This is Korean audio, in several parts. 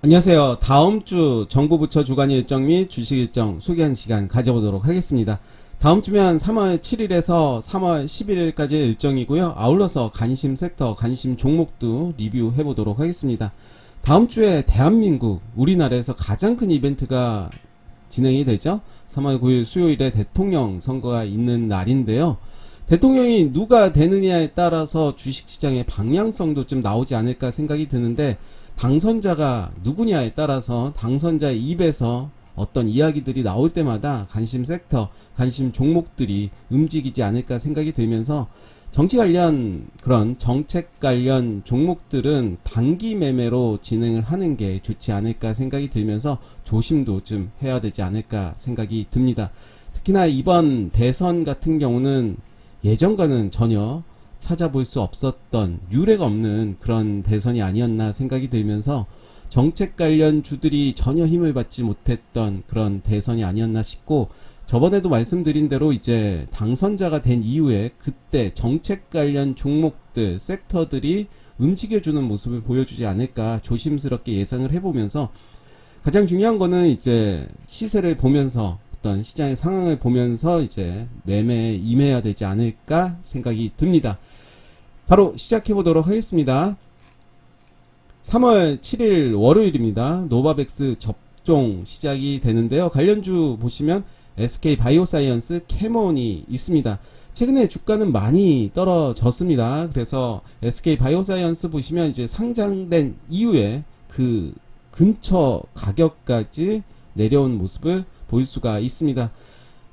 안녕하세요. 다음 주 정부 부처 주간 일정 및 주식 일정 소개하는 시간 가져보도록 하겠습니다. 다음 주면 3월 7일에서 3월 11일까지의 일정이고요. 아울러서 관심 섹터, 관심 종목도 리뷰해 보도록 하겠습니다. 다음 주에 대한민국, 우리나라에서 가장 큰 이벤트가 진행이 되죠. 3월 9일 수요일에 대통령 선거가 있는 날인데요. 대통령이 누가 되느냐에 따라서 주식시장의 방향성도 좀 나오지 않을까 생각이 드는데, 당선자가 누구냐에 따라서 당선자의 입에서 어떤 이야기들이 나올 때마다 관심 섹터, 관심 종목들이 움직이지 않을까 생각이 들면서, 정치 관련 그런 정책 관련 종목들은 단기 매매로 진행을 하는 게 좋지 않을까 생각이 들면서 조심도 좀 해야 되지 않을까 생각이 듭니다. 특히나 이번 대선 같은 경우는 예전과는 전혀 찾아볼 수 없었던, 유례가 없는 그런 대선이 아니었나 생각이 들면서 정책 관련 주들이 전혀 힘을 받지 못했던 그런 대선이 아니었나 싶고, 저번에도 말씀드린 대로 이제 당선자가 된 이후에 그때 정책 관련 종목들, 섹터들이 움직여주는 모습을 보여주지 않을까 조심스럽게 예상을 해보면서, 가장 중요한 거는 이제 시세를 보면서 어떤 시장의 상황을 보면서 이제 매매에 임해야 되지 않을까 생각이 듭니다. 바로 시작해 보도록 하겠습니다. 3월 7일 월요일입니다. 노바백스 접종 시작이 되는데요. 관련주 보시면 SK바이오사이언스, 캐몬이 있습니다. 최근에 주가는 많이 떨어졌습니다. 그래서 SK바이오사이언스 보시면 이제 상장된 이후에 그 근처 가격까지 내려온 모습을 볼 수가 있습니다.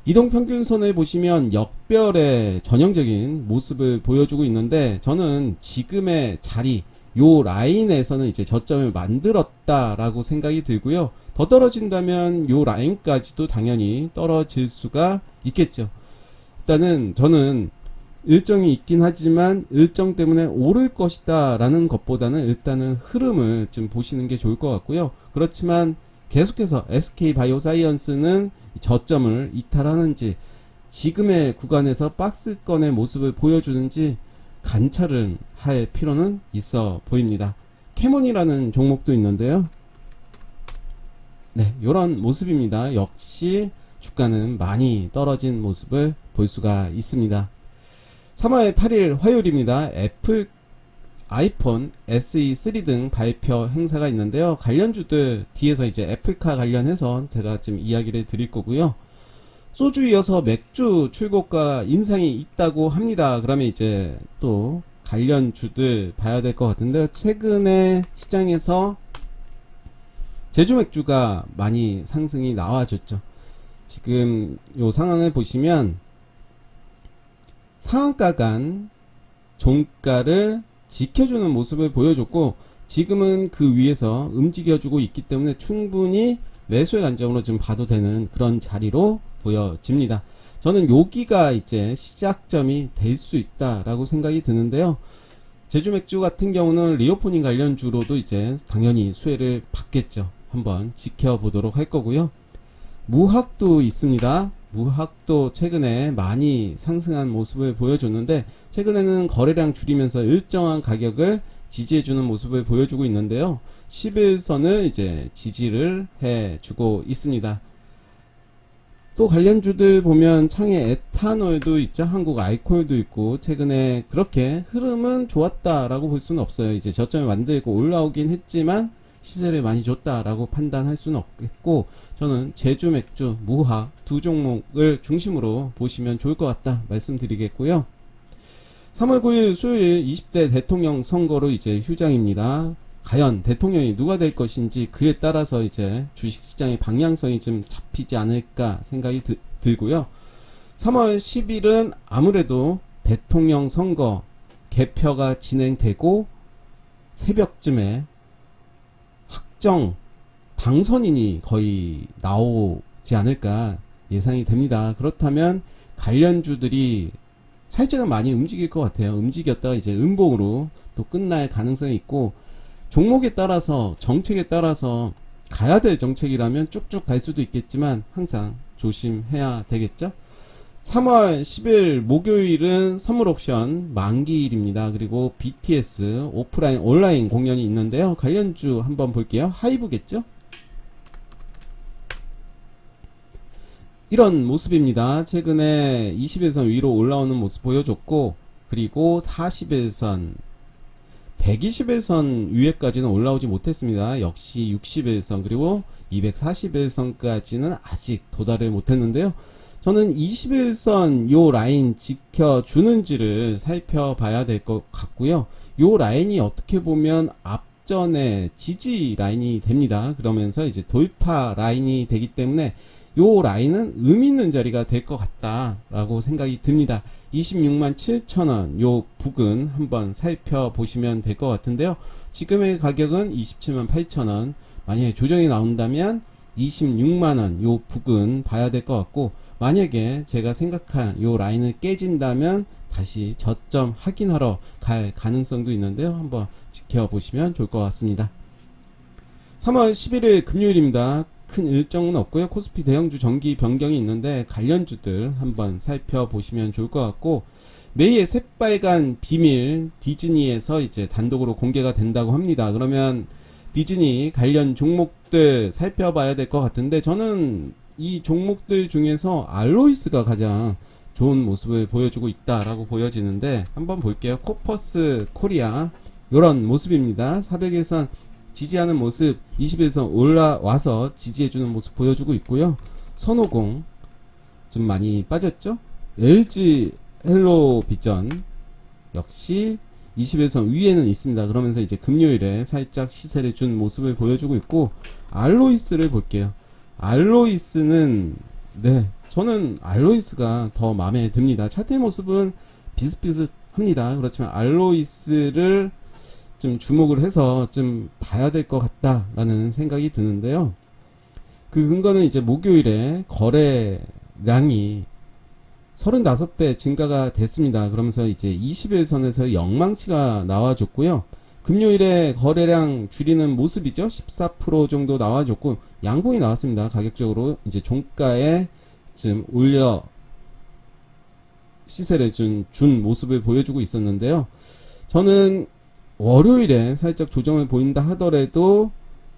이동평균선을 보시면 역별의 전형적인 모습을 보여주고 있는데, 저는 지금의 자리, 요 라인에서는 이제 저점을 만들었다라고 생각이 들고요. 더 떨어진다면 요 라인까지도 당연히 떨어질 수가 있겠죠. 일단은 저는 일정이 있긴 하지만 일정 때문에 오를 것이다 라는 것보다는 일단은 흐름을 좀 보시는 게 좋을 것 같고요. 그렇지만 계속해서 SK바이오사이언스는 저점을 이탈하는지, 지금의 구간에서 박스권의 모습을 보여주는지 관찰을 할 필요는 있어 보입니다. 캐몬이라는 종목도 있는데요. 네, 요런 모습입니다. 역시 주가는 많이 떨어진 모습을 볼 수가 있습니다. 3월 8일 화요일입니다. 애플 아이폰 SE3 등 발표 행사가 있는데요. 관련주들 뒤에서 이제 애플카 관련해서 제가 좀 이야기를 드릴 거고요. 소주 이어서 맥주 출고가 인상이 있다고 합니다. 그러면 이제 또 관련주들 봐야 될 것 같은데요. 최근에 시장에서 제주 맥주가 많이 상승이 나와줬죠. 지금 요 상황을 보시면 상한가 간 종가를 지켜주는 모습을 보여줬고, 지금은 그 위에서 움직여주고 있기 때문에 충분히 매수의 관점으로 좀 봐도 되는 그런 자리로 보여집니다. 저는 여기가 이제 시작점이 될 수 있다라고 생각이 드는데요. 제주 맥주 같은 경우는 리오프닝 관련주로도 이제 당연히 수혜를 받겠죠. 한번 지켜보도록 할 거고요. 무학도 있습니다. 무학도 최근에 많이 상승한 모습을 보여줬는데, 최근에는 거래량 줄이면서 일정한 가격을 지지해주는 모습을 보여주고 있는데요. 11선을 이제 지지를 해주고 있습니다. 또 관련주들 보면 창에 에탄올도 있죠. 한국 알코올도 있고, 최근에 그렇게 흐름은 좋았다라고 볼 수는 없어요. 이제 저점을 만들고 올라오긴 했지만 시세를 많이 줬다라고 판단할 수는 없겠고, 저는 제주 맥주, 무학 두 종목을 중심으로 보시면 좋을 것 같다 말씀드리겠고요. 3월 9일 수요일 20대 대통령 선거로 이제 휴장입니다. 과연 대통령이 누가 될 것인지 그에 따라서 이제 주식시장의 방향성이 좀 잡히지 않을까 생각이 들고요. 3월 10일은 아무래도 대통령 선거 개표가 진행되고 새벽쯤에 확정 당선인이 거의 나오지 않을까 예상이 됩니다. 그렇다면 관련주들이 살짝은 많이 움직일 것 같아요. 움직였다가 이제 음봉으로 또 끝날 가능성이 있고, 종목에 따라서 정책에 따라서 가야 될 정책이라면 쭉쭉 갈 수도 있겠지만 항상 조심해야 되겠죠. 3월 10일 목요일은 선물 옵션 만기일입니다. 그리고 BTS 오프라인 온라인 공연이 있는데요. 관련주 한번 볼게요. 하이브겠죠? 이런 모습입니다. 최근에 21선 위로 올라오는 모습 보여줬고, 그리고 41선 121선 위에까지는 올라오지 못했습니다. 역시 61선 그리고 241선까지는 아직 도달을 못했는데요. 저는 21선 요 라인 지켜주는지를 살펴봐야 될 것 같고요. 요 라인이 어떻게 보면 앞전에 지지 라인이 됩니다. 그러면서 이제 돌파 라인이 되기 때문에 요 라인은 의미 있는 자리가 될 것 같다라고 생각이 듭니다. 26만 7천원 요 부근 한번 살펴보시면 될 것 같은데요. 지금의 가격은 27만 8천원. 만약에 조정이 나온다면 26만원 요 부근 봐야 될 것 같고, 만약에 제가 생각한 요 라인을 깨진다면 다시 저점 확인하러 갈 가능성도 있는데요. 한번 지켜보시면 좋을 것 같습니다. 3월 11일 금요일입니다. 큰 일정은 없고요. 코스피 대형주 정기 변경이 있는데 관련주들 한번 살펴보시면 좋을 것 같고, 메이의 새빨간 비밀 디즈니에서 이제 단독으로 공개가 된다고 합니다. 그러면 디즈니 관련 종목들 살펴봐야 될 것 같은데, 저는 이 종목들 중에서 알로이스가 가장 좋은 모습을 보여주고 있다라고 보여지는데, 한번 볼게요. 코퍼스 코리아 요런 모습입니다. 400일선 지지하는 모습, 21선 올라와서 지지해주는 모습 보여주고 있고요. 선호공 좀 많이 빠졌죠. LG 헬로비전 역시 21선 위에는 있습니다. 그러면서 이제 금요일에 살짝 시세를 준 모습을 보여주고 있고, 알로이스를 볼게요. 알로이스는 저는 알로이스가 더 마음에 듭니다. 차트의 모습은 비슷비슷합니다. 그렇지만 알로이스를 좀 주목을 해서 좀 봐야 될 것 같다라는 생각이 드는데요. 그 근거는 이제 목요일에 거래량이 35배 증가가 됐습니다. 그러면서 이제 21선에서 영망치가 나와줬고요. 금요일에 거래량 줄이는 모습이죠. 14% 정도 나와줬고, 양봉이 나왔습니다. 가격적으로 이제 종가에 좀 올려 시세를 준 모습을 보여주고 있었는데요. 저는 월요일에 살짝 조정을 보인다 하더라도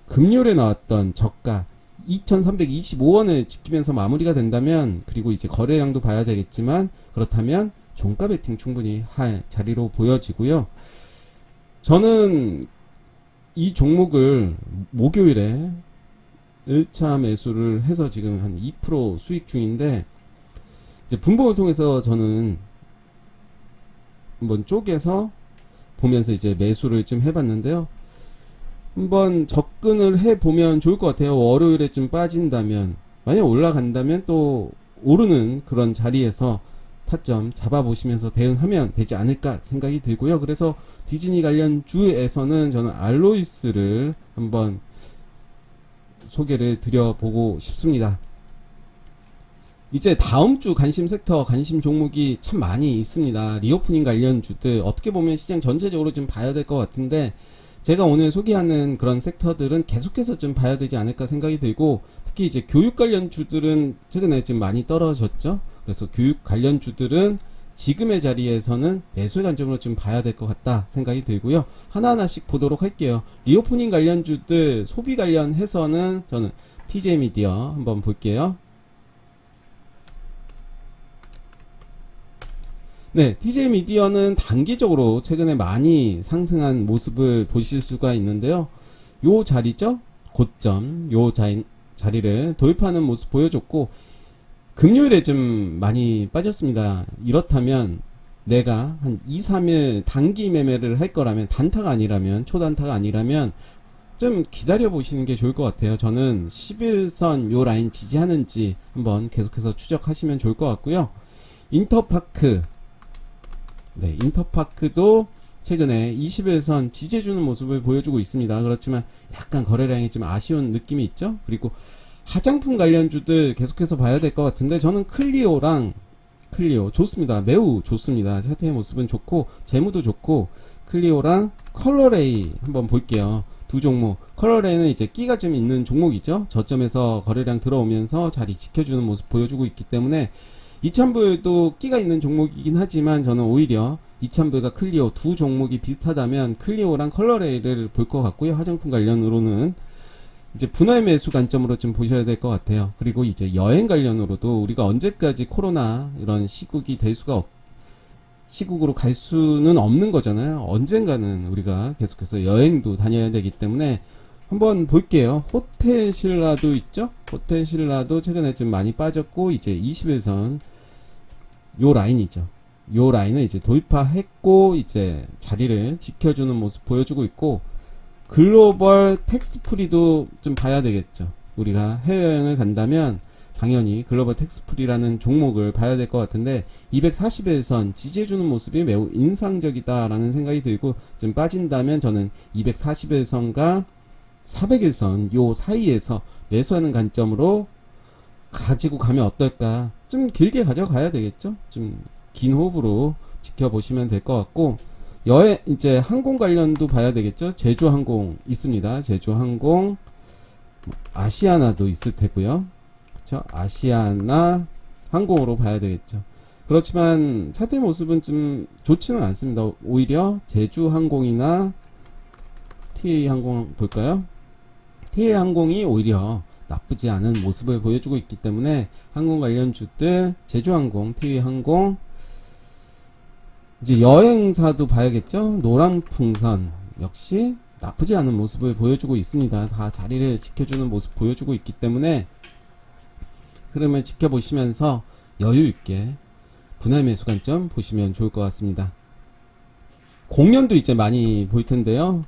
금요일에 나왔던 저가 2325원을 지키면서 마무리가 된다면, 그리고 이제 거래량도 봐야 되겠지만, 그렇다면 종가 베팅 충분히 할 자리로 보여지고요. 저는 이 종목을 목요일에 1차 매수를 해서 지금 한 2% 수익 중인데, 이제 분봉을 통해서 저는 한번 쪼개서 보면서 이제 매수를 좀 해봤는데요. 한번 접근을 해보면 좋을 것 같아요. 월요일에 좀 빠진다면, 만약 올라간다면 또 오르는 그런 자리에서 타점 잡아보시면서 대응하면 되지 않을까 생각이 들고요. 그래서 디즈니 관련 주에서는 저는 알로이스를 한번 소개를 드려보고 싶습니다. 이제 다음 주 관심 섹터, 관심 종목이 참 많이 있습니다. 리오프닝 관련주들 어떻게 보면 시장 전체적으로 좀 봐야 될 것 같은데, 제가 오늘 소개하는 그런 섹터들은 계속해서 좀 봐야 되지 않을까 생각이 들고, 특히 이제 교육 관련주들은 최근에 지금 많이 떨어졌죠. 그래서 교육 관련주들은 지금의 자리에서는 매수의 관점으로 좀 봐야 될 것 같다 생각이 들고요. 하나하나씩 보도록 할게요. 리오프닝 관련주들, 소비 관련해서는 저는 TJ 미디어 한번 볼게요. TJ 미디어는 단기적으로 최근에 많이 상승한 모습을 보실 수가 있는데요. 요 자리죠? 고점, 요 자리를 돌파하는 모습 보여줬고, 금요일에 좀 많이 빠졌습니다. 이렇다면 내가 한 2, 3일 단기 매매를 할 거라면, 단타가 아니라면, 초단타가 아니라면 좀 기다려 보시는 게 좋을 것 같아요. 저는 11선 요 라인 지지하는지 한번 계속해서 추적하시면 좋을 것 같고요. 인터파크, 인터파크도 최근에 21선 지지해주는 모습을 보여주고 있습니다. 그렇지만 약간 거래량이 좀 아쉬운 느낌이 있죠. 그리고 화장품 관련주들 계속해서 봐야 될 것 같은데, 저는 클리오 좋습니다. 매우 좋습니다. 차트의 모습은 좋고 재무도 좋고, 클리오랑 컬러레이 한번 볼게요. 두 종목. 컬러레이는 이제 끼가 좀 있는 종목이죠. 저점에서 거래량 들어오면서 자리 지켜주는 모습 보여주고 있기 때문에 이참부에도 끼가 있는 종목이긴 하지만 저는 오히려 이참부가 클리오 두 종목이 비슷하다면 클리오랑 컬러레이를 볼 것 같고요. 화장품 관련으로는 이제 분할 매수 관점으로 좀 보셔야 될 것 같아요. 그리고 이제 여행 관련으로도 우리가 언제까지 코로나 이런 시국이 될 수가 시국으로 갈 수는 없는 거잖아요. 언젠가는 우리가 계속해서 여행도 다녀야 되기 때문에 한번 볼게요. 호텔 신라도 있죠? 호텔 신라도 최근에 좀 많이 빠졌고 이제 20일선 요 라인이죠. 요 라인을 이제 돌파했고 이제 자리를 지켜주는 모습 보여주고 있고, 글로벌 텍스프리도 좀 봐야 되겠죠. 우리가 해외여행을 간다면 당연히 글로벌 텍스프리라는 종목을 봐야 될 것 같은데 240일선 지지해주는 모습이 매우 인상적이다라는 생각이 들고, 좀 빠진다면 저는 240일선과 400일선 요 사이에서 매수하는 관점으로 가지고 가면 어떨까. 좀 길게 가져가야 되겠죠. 좀 긴 호흡으로 지켜보시면 될 것 같고, 여행 이제 항공 관련도 봐야 되겠죠. 제주항공 있습니다. 제주항공, 아시아나도 있을 테고요. 그렇죠? 아시아나 항공으로 봐야 되겠죠. 그렇지만 차트 모습은 좀 좋지는 않습니다. 오히려 제주항공이나 TA항공 볼까요? TA항공이 오히려 나쁘지 않은 모습을 보여주고 있기 때문에 항공 관련주들 제주항공, TA항공, 이제 여행사도 봐야겠죠. 노랑풍선 역시 나쁘지 않은 모습을 보여주고 있습니다. 다 자리를 지켜주는 모습 보여주고 있기 때문에 흐름을 지켜보시면서 여유있게 분할 매수 관점 보시면 좋을 것 같습니다. 공연도 이제 많이 보일 텐데요.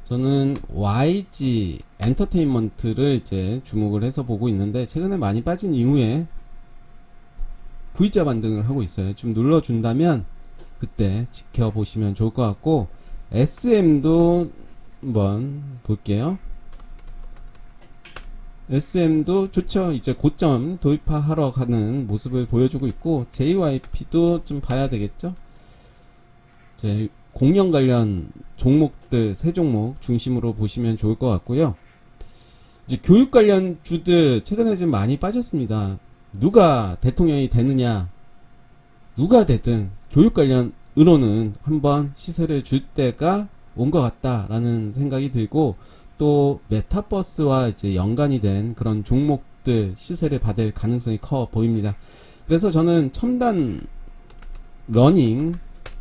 저는 YG 엔터테인먼트를 이제 주목을 해서 보고 있는데 최근에 많이 빠진 이후에 V자 반등을 하고 있어요. 좀 눌러준다면 그때 지켜보시면 좋을 것 같고, SM도 한번 볼게요. SM도 좋죠. 이제 고점 돌파하러 가는 모습을 보여주고 있고, JYP도 좀 봐야 되겠죠. 이제 공연 관련 종목들 세 종목 중심으로 보시면 좋을 것 같고요. 이제 교육 관련 주들 최근에 좀 많이 빠졌습니다. 누가 대통령이 되느냐, 누가 되든 교육 관련으로는 한번 시세를 줄 때가 온 것 같다라는 생각이 들고, 또 메타버스와 이제 연관이 된 그런 종목들 시세를 받을 가능성이 커 보입니다. 그래서 저는 첨단 러닝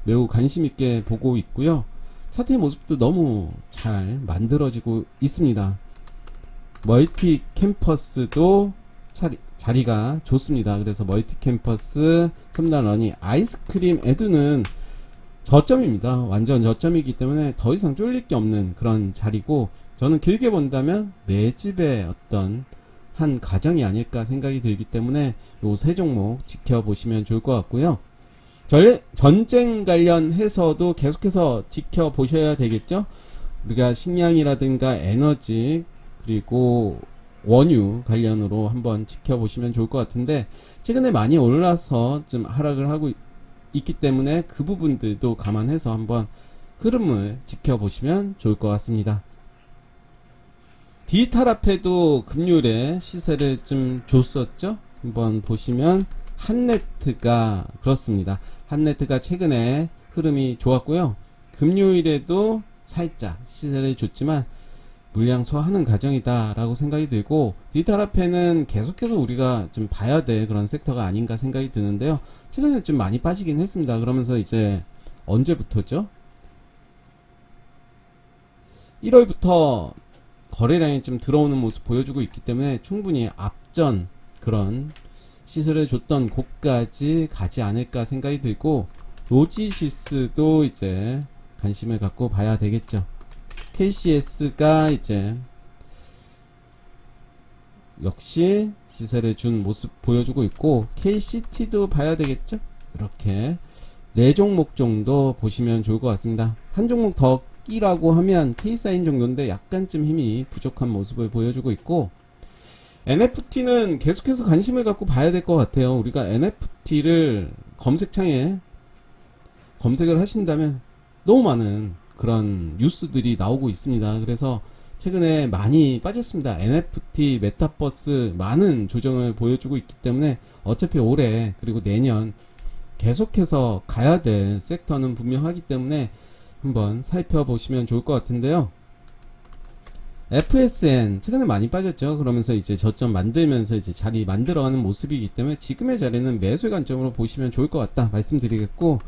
매우 관심 있게 보고 있고요. 차트의 모습도 너무 잘 만들어지고 있습니다. 멀티 캠퍼스도 자리가 좋습니다. 그래서 멀티 캠퍼스, 첨단 러닝, 아이스크림 에두는 저점입니다. 완전 저점이기 때문에 더 이상 쫄릴 게 없는 그런 자리고, 저는 길게 본다면 매집의 어떤 한 과정이 아닐까 생각이 들기 때문에 요 세 종목 지켜보시면 좋을 것 같고요. 전쟁 관련해서도 계속해서 지켜보셔야 되겠죠. 우리가 식량이라든가 에너지 그리고 원유 관련으로 한번 지켜보시면 좋을 것 같은데, 최근에 많이 올라서 좀 하락을 하고 있기 때문에 그 부분들도 감안해서 한번 흐름을 지켜보시면 좋을 것 같습니다. 디지털 화폐도 금요일에 시세를 좀 줬었죠. 한번 보시면 한네트가 그렇습니다. 한네트가 최근에 흐름이 좋았고요. 금요일에도 살짝 시세를 줬지만 물량 소화하는 과정이다 라고 생각이 들고, 디지털 화폐는 계속해서 우리가 좀 봐야 될 그런 섹터가 아닌가 생각이 드는데요. 최근에 좀 많이 빠지긴 했습니다. 그러면서 이제 언제부터죠? 1월부터 거래량이 좀 들어오는 모습 보여주고 있기 때문에 충분히 앞전 그런 시세를 줬던 곳까지 가지 않을까 생각이 들고, 로지시스도 이제 관심을 갖고 봐야 되겠죠. KCS가 이제 역시 시세를 준 모습 보여주고 있고, KCT도 봐야 되겠죠. 이렇게 네 종목 정도 보시면 좋을 것 같습니다. 한 종목 더 끼라고 하면 K사인 정도인데 약간쯤 힘이 부족한 모습을 보여주고 있고, NFT는 계속해서 관심을 갖고 봐야 될 것 같아요. 우리가 NFT를 검색창에 검색을 하신다면 너무 많은 그런 뉴스들이 나오고 있습니다. 그래서 최근에 많이 빠졌습니다. NFT, 메타버스 많은 조정을 보여주고 있기 때문에 어차피 올해 그리고 내년 계속해서 가야 될 섹터는 분명하기 때문에 한번 살펴보시면 좋을 것 같은데요. FSN 최근에 많이 빠졌죠. 그러면서 이제 저점 만들면서 이제 자리 만들어가는 모습이기 때문에 지금의 자리는 매수의 관점으로 보시면 좋을 것 같다 말씀드리겠고,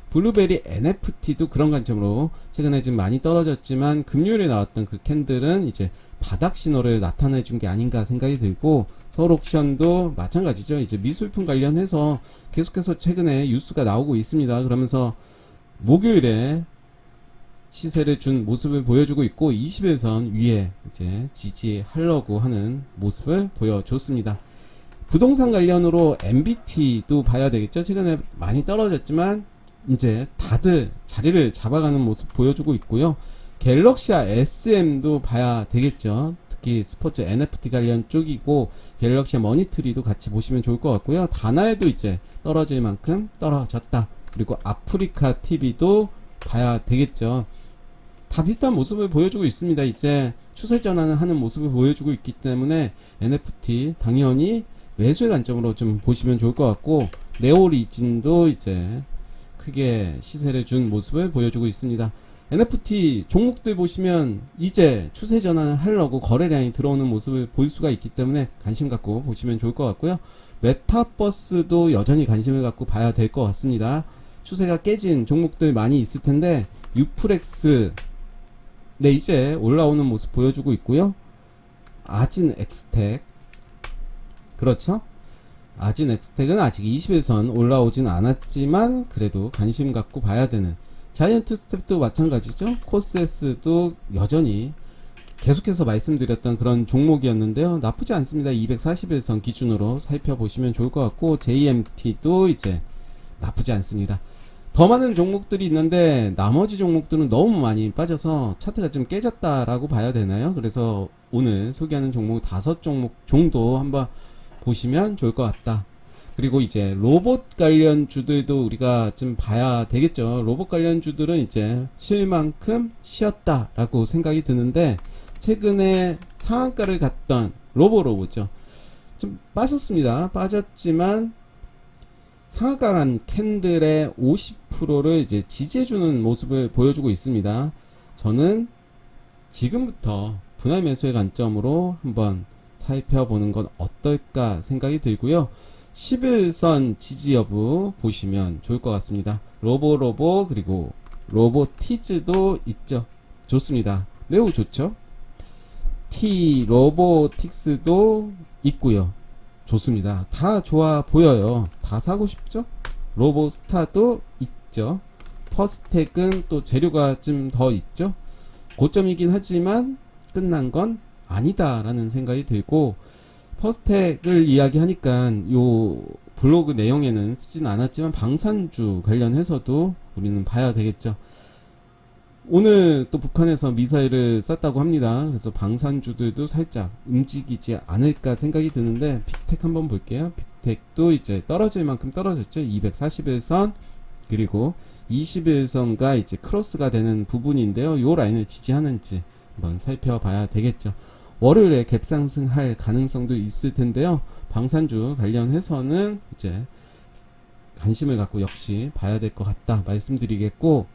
블루베리 NFT도 그런 관점으로 최근에 지금 많이 떨어졌지만 금요일에 나왔던 그 캔들은 이제 바닥 신호를 나타내 준 게 아닌가 생각이 들고, 서울옥션도 마찬가지죠. 이제 미술품 관련해서 계속해서 최근에 뉴스가 나오고 있습니다. 그러면서 목요일에 시세를 준 모습을 보여주고 있고 20일선 위에 이제 지지하려고 하는 모습을 보여줬습니다. 부동산 관련으로 MBT도 봐야 되겠죠. 최근에 많이 떨어졌지만 이제 다들 자리를 잡아가는 모습 보여주고 있고요. 갤럭시와 SM도 봐야 되겠죠. 특히 스포츠 NFT 관련 쪽이고 갤럭시와 머니트리도 같이 보시면 좋을 것 같고요. 다나에도 이제 떨어질 만큼 떨어졌다. 그리고 아프리카 TV도 봐야 되겠죠. 다 비슷한 모습을 보여주고 있습니다. 이제 추세 전환을 하는 모습을 보여주고 있기 때문에 NFT 당연히 매수의 관점으로 좀 보시면 좋을 것 같고, 네오리진도 이제 크게 시세를 준 모습을 보여주고 있습니다. NFT 종목들 보시면 이제 추세 전환을 하려고 거래량이 들어오는 모습을 볼 수가 있기 때문에 관심 갖고 보시면 좋을 것 같고요. 메타버스도 여전히 관심을 갖고 봐야 될 것 같습니다. 추세가 깨진 종목들 많이 있을 텐데 유프렉스 네, 이제 올라오는 모습 보여주고 있고요. 아진 엑스텍, 그렇죠? 아진 엑스텍은 아직 20일선 올라오진 않았지만 그래도 관심 갖고 봐야 되는, 자이언트 스텝도 마찬가지죠. 코스에스도 여전히 계속해서 말씀드렸던 그런 종목이었는데요. 나쁘지 않습니다. 241선 기준으로 살펴보시면 좋을 것 같고, JMT도 이제 나쁘지 않습니다. 더 많은 종목들이 있는데 나머지 종목들은 너무 많이 빠져서 차트가 좀 깨졌다라고 봐야 되나요? 그래서 오늘 소개하는 종목 5종목 정도 한번 보시면 좋을 것 같다. 그리고 이제 로봇 관련주들도 우리가 좀 봐야 되겠죠. 로봇 관련주들은 이제 쉴 만큼 쉬었다라고 생각이 드는데, 최근에 상한가를 갔던 로보로봇죠. 좀 빠졌습니다. 빠졌지만 상한가 간 캔들의 50%를 이제 지지해주는 모습을 보여주고 있습니다. 저는 지금부터 분할 매수의 관점으로 한번 살펴보는 건 어떨까 생각이 들고요. 11선 지지 여부 보시면 좋을 것 같습니다. 로보로보 그리고 로보티즈도 있죠. 좋습니다. 매우 좋죠. T 로보틱스도 있고요. 좋습니다. 다 좋아 보여요. 다 사고 싶죠? 로보스타도 있죠. 퍼스텍은 또 재료가 좀 더 있죠. 고점이긴 하지만 끝난 건 아니다 라는 생각이 들고, 퍼스텍을 이야기하니까 요 블로그 내용에는 쓰진 않았지만 방산주 관련해서도 우리는 봐야 되겠죠. 오늘 또 북한에서 미사일을 쐈다고 합니다. 그래서 방산주들도 살짝 움직이지 않을까 생각이 드는데, 빅텍 한번 볼게요. 빅텍도 이제 떨어질 만큼 떨어졌죠. 241선 그리고 21선과 이제 크로스가 되는 부분인데요. 요 라인을 지지하는지 한번 살펴봐야 되겠죠. 월요일에 갭 상승할 가능성도 있을 텐데요. 방산주 관련해서는 이제 관심을 갖고 역시 봐야 될 것 같다 말씀드리겠고,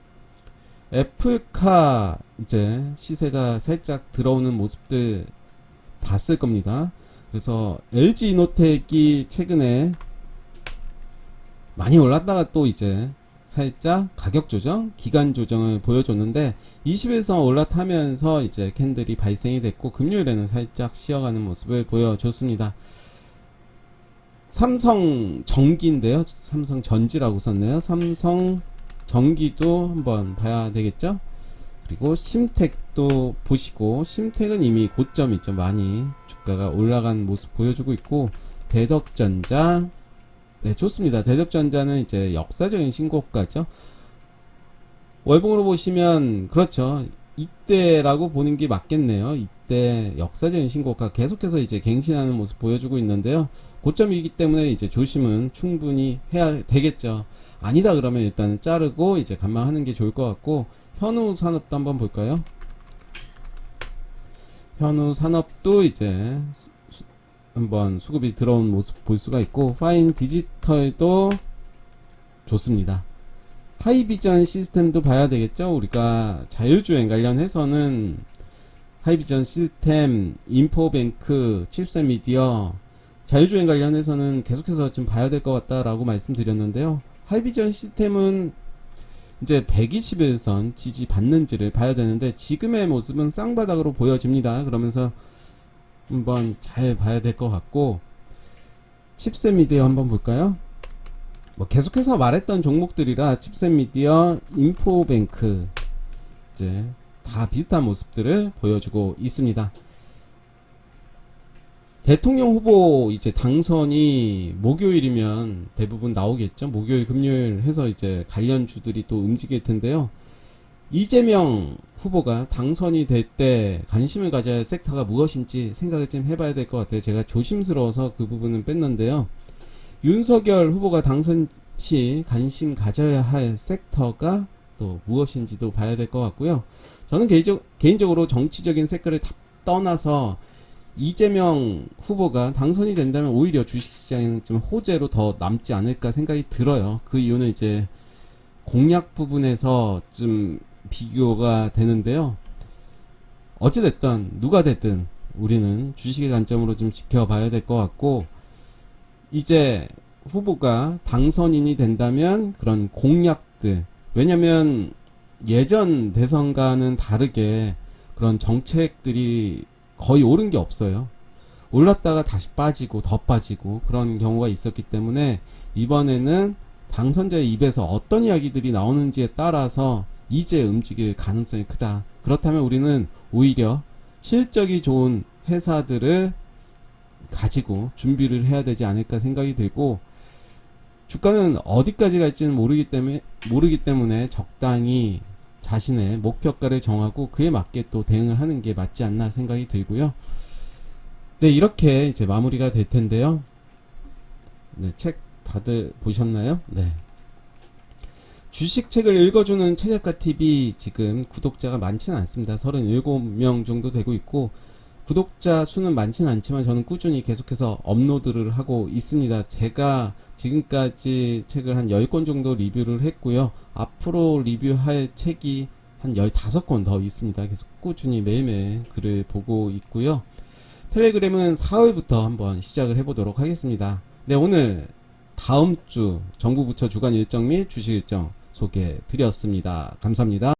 애플카 이제 시세가 살짝 들어오는 모습들 봤을 겁니다. 그래서 LG이노텍이 최근에 많이 올랐다가 또 이제 살짝 가격 조정, 기간 조정을 보여줬는데 20일선 올라타면서 이제 캔들이 발생이 됐고, 금요일에는 살짝 쉬어가는 모습을 보여줬습니다. 삼성전기인데요. 삼성전지라고 썼네요. 삼성전기도 한번 봐야 되겠죠. 그리고 심택도 보시고, 심택은 이미 고점 있죠. 많이 주가가 올라간 모습 보여주고 있고, 대덕전자 네, 좋습니다. 대덕전자는 이제 역사적인 신고가죠. 월봉으로 보시면 그렇죠. 이때라고 보는 게 맞겠네요. 이때 역사적인 신고가 계속해서 이제 갱신하는 모습 보여주고 있는데요. 고점이기 때문에 이제 조심은 충분히 해야 되겠죠. 아니다 그러면 일단 자르고 이제 감망하는 게 좋을 것 같고, 현우산업도 한번 볼까요? 현우 산업도 이제 한번 수급이 들어온 모습 볼 수가 있고, 파인 디지털도 좋습니다. 하이비전 시스템도 봐야 되겠죠. 우리가 자율주행 관련해서는 하이비전 시스템, 인포뱅크, 칩셋미디어, 자율주행 관련해서는 계속해서 좀 봐야 될 것 같다라고 말씀드렸는데요. 하이비전 시스템은 이제 120일선 지지 받는지를 봐야 되는데, 지금의 모습은 쌍바닥으로 보여집니다. 그러면서 한번 잘 봐야 될 것 같고, 칩셋 미디어 한번 볼까요? 뭐 계속해서 말했던 종목들이라 칩셋 미디어, 인포뱅크 이제 다 비슷한 모습들을 보여주고 있습니다. 대통령 후보 이제 당선이 목요일이면 대부분 나오겠죠. 목요일, 금요일 해서 이제 관련주들이 또 움직일 텐데요. 이재명 후보가 당선이 될 때 관심을 가져야 할 섹터가 무엇인지 생각을 좀 해봐야 될 것 같아요. 제가 조심스러워서 그 부분은 뺐는데요. 윤석열 후보가 당선 시 관심 가져야 할 섹터가 또 무엇인지도 봐야 될 것 같고요. 저는 개인적으로 정치적인 색깔을 다 떠나서 이재명 후보가 당선이 된다면 오히려 주식시장에는 좀 호재로 더 남지 않을까 생각이 들어요. 그 이유는 이제 공약 부분에서 좀 비교가 되는데요. 어찌됐든 누가 됐든 우리는 주식의 관점으로 좀 지켜봐야 될 것 같고, 이제 후보가 당선인이 된다면 그런 공약들, 왜냐면 예전 대선과는 다르게 그런 정책들이 거의 오른 게 없어요. 올랐다가 다시 빠지고 더 빠지고 그런 경우가 있었기 때문에 이번에는 당선자의 입에서 어떤 이야기들이 나오는지에 따라서 이제 움직일 가능성이 크다. 그렇다면 우리는 오히려 실적이 좋은 회사들을 가지고 준비를 해야 되지 않을까 생각이 들고, 주가는 어디까지 갈지는 모르기 때문에 적당히 자신의 목표가를 정하고 그에 맞게 또 대응을 하는 게 맞지 않나 생각이 들고요. 네, 이렇게 이제 마무리가 될 텐데요. 네, 책 다들 보셨나요? 네. 주식책을 읽어주는 최저가TV 지금 구독자가 많지는 않습니다. 37명 정도 되고 있고, 구독자 수는 많지는 않지만 저는 꾸준히 계속해서 업로드를 하고 있습니다. 제가 지금까지 책을 한 10권 정도 리뷰를 했고요. 앞으로 리뷰할 책이 한 15권 더 있습니다. 계속 꾸준히 매일매일 글을 보고 있고요. 텔레그램은 4월부터 한번 시작을 해보도록 하겠습니다. 네, 오늘 다음 주 정부 부처 주간 일정 및 주식 일정 소개해 드렸습니다. 감사합니다.